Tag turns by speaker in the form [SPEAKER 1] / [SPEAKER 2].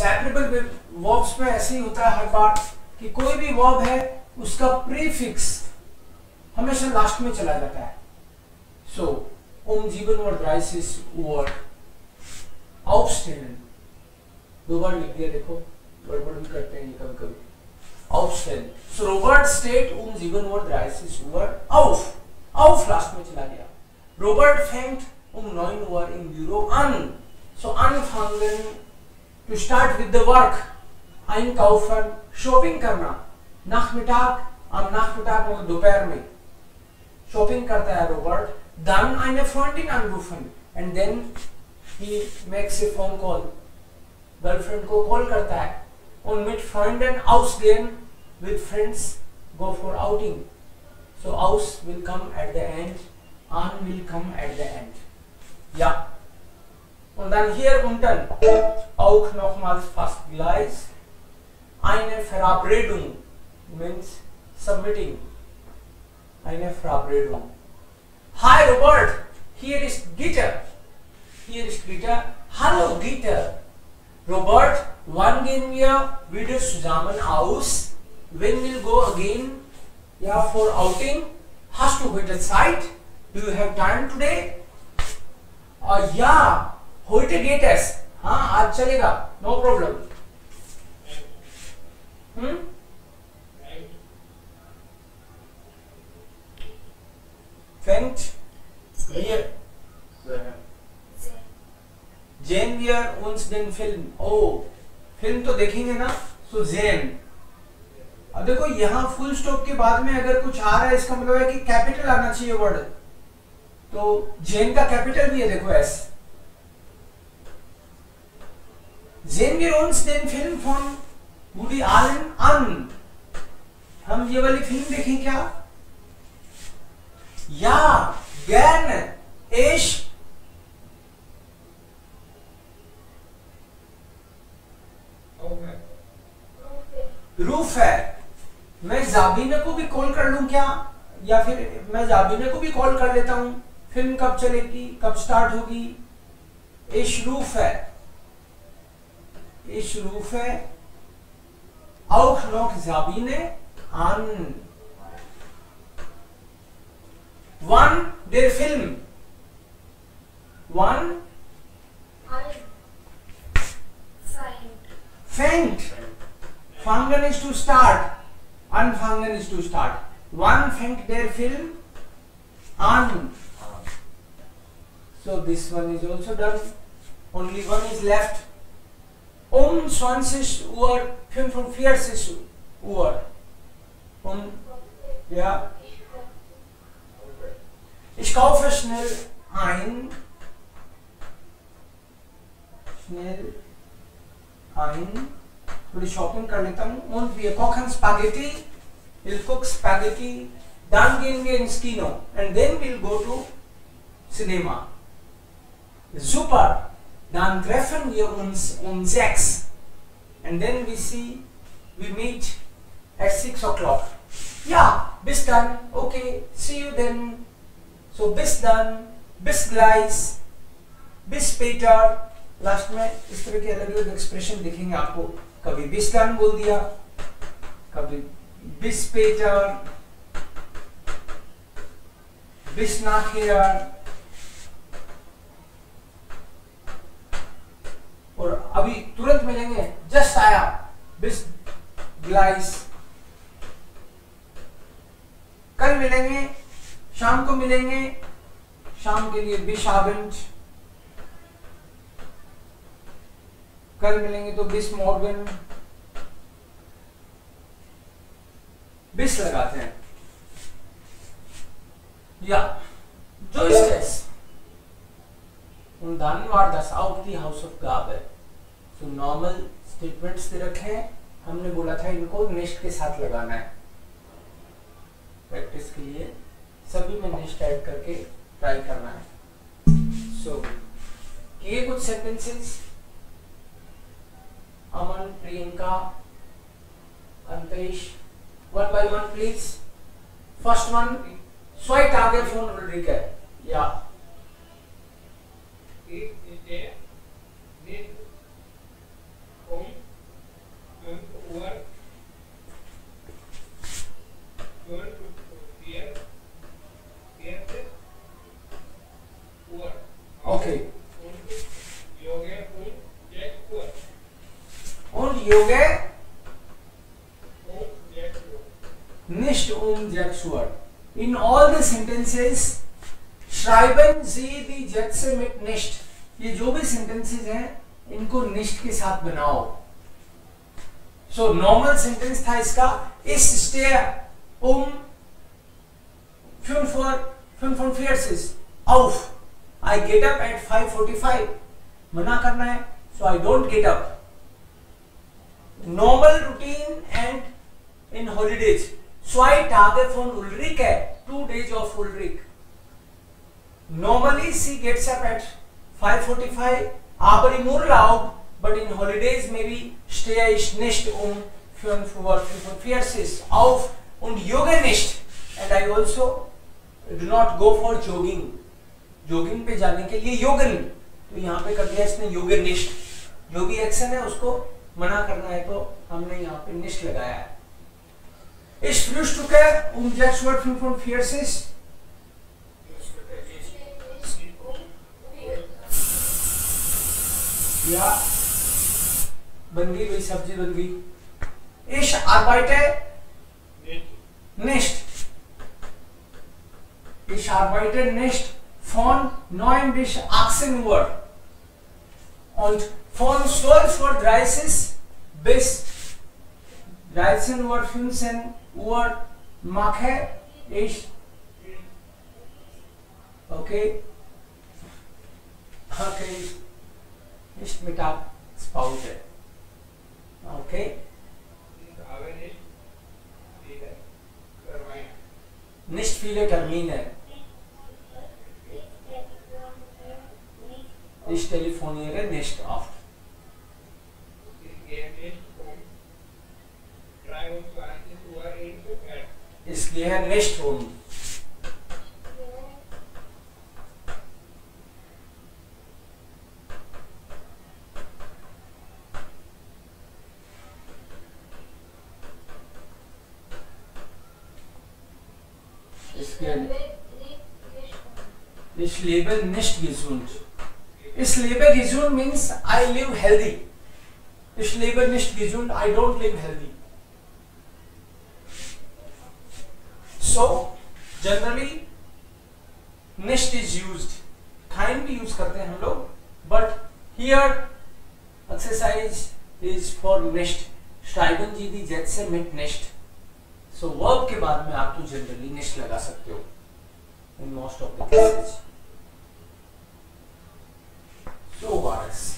[SPEAKER 1] Separable verbs में ऐसे ही होता है हर बार कि कोई भी वर्ब है उसका प्रीफिक्स हमेशा लास्ट में चला जाता है. सो जीवन और ड्राइसिस वर्ड aufstellen, दो बार लिख दिया, देखो गड़बड़ भी करते हैं कभी कभी. aufstellen. So Robert steht जीवन और ड्राइसिस वर्ड auf लास्ट में चला गया. Robert fängt 9 Uhr im Büro an. So anfangen, to start with the work. Einkaufen, shopping करना. Nachmittag, am Nachmittag मतलब दोपहर में shopping करता है Robert. Dann eine Freundin anrufen and then he makes a phone call. Girlfriend को call करता है. Und mit Freunden ausgehen, with friends go for outing. So aus will come at the end, an will come at the end. Ja. Und dann hier unten auch nochmals fast gleich. Eine Verabredung means submitting. Eine Verabredung. Hi Robert, hier ist Gitter. Hier ist Gitter. Hallo Gitter. Robert, wann gehen wir wieder zusammen aus? When we'll go again? Ja, for outing. Hast du heute Zeit? Do you have time today? Ja, heute geht es. हाँ, आज चलेगा. No problem. Fängt wir sehen wir uns den Film. Oh, film तो देखेंगे ना. So sehen. अब देखो यहाँ full stop के बाद में अगर कुछ आ रहा है इसका मतलब है कि कैपिटल आना चाहिए वर्ड. तो जेन का कैपिटल भी है, देखो S. Sehen wir uns den Film von Woody Allen an? हम ये वाली फिल्म देखें क्या? या gerne. Ich rufe. मैं जाबीने को भी कॉल कर लूं क्या? या फिर मैं जाबीने को भी कॉल कर लेता हूं. फिल्म कब चलेगी, कब स्टार्ट होगी? Ich rufe. Ich rufe auch noch Sabine an. Wann der Film? Wann? Fängt. Fangen ist to start. Anfangen ist to start. Wann fängt der Film an? So this one is also done. Only one is left. 20:45 Uhr. Ja. Ich kaufe schnell ein. थोड़ी shopping कर लेता हूँ. Und wir kochen Spaghetti. We'll cook spaghetti. Dann gehen wir ins Kino. And then we'll go to cinema. Super. Dann treffen wir uns 6. And then we meet at 6 o'clock. Ja, bis dann. Okay, see you then. So bis dann, bis gleich, bis später. Last में इस तरह के अलग अलग expression दिखेंगे आपको. कभी bis dann बोल दिया, कभी bis später, bis nachher. और अभी तुरंत मिलेंगे, जस्ट आया, bis gleich. कल मिलेंगे, शाम को मिलेंगे, शाम के लिए bis Abend. कल मिलेंगे तो bis morgen. bis लगाते हैं. Ja, so ist es. Und dann war das auch die Hausaufgabe. So normal statements दे रखे हैं. हमने बोला था इनको नेक्स्ट के साथ लगाना है. प्रैक्टिस के लिए सभी में नेक्स्ट ऐड करके ट्राई करना है. So किए कुछ sentences. Aman, Priyanka, Antaresh, one by one please. First one, zwei Tage von Ulrike. Ja. Ich mit yoge nicht Jack Schubert. In all the sentences schreiben Sie die Sätze mit nicht. ये जो भी sentences हैं इनको nicht के साथ बनाओ. So normal sentence था इसका, ich stehe 5:45 auf. I get up at 5:45. मना करना है, so I don't get up. Normal routine and in holidays. Zwei Tage von Ulrike, 2 days of Ulrike. Normally she gets up at 5:45, aber im Urlaub, but in holidays maybe stehe ich nicht 5:45 auf und jogge nicht. And I also do not go for jogging. Jogging पे जाने के लिए योगन, तो यहाँ पे कर दिया इसने योगे निष्ठ. जो भी एक्शन है उसको मना करना है, तो हमने यहाँ पे निष्ठ लगाया है. Ich frühstücke 6:45. या बन गई, वही सब्जी बन गई. Ich arbeite nicht. Ich arbeite nicht von 9 bis 18 Uhr und von 12:30 bis 13:15 Uhr mache ich nicht Mittagspause. Okay? Nicht viele Termine. Ich telefoniere nicht oft. Ich gehe nicht um. Ich lebe nicht gesund. Ich lebe gesund means I live healthy. Ich lebe nicht gesund, I don't live healthy. So generally nicht is used. Kind भी use करते हैं हम लोग, but here exercise is for nicht. Schreiben Sie die Sätze mit nicht. So verb के बाद में आप तो generally nicht लगा सकते हो in most of the cases. So guys,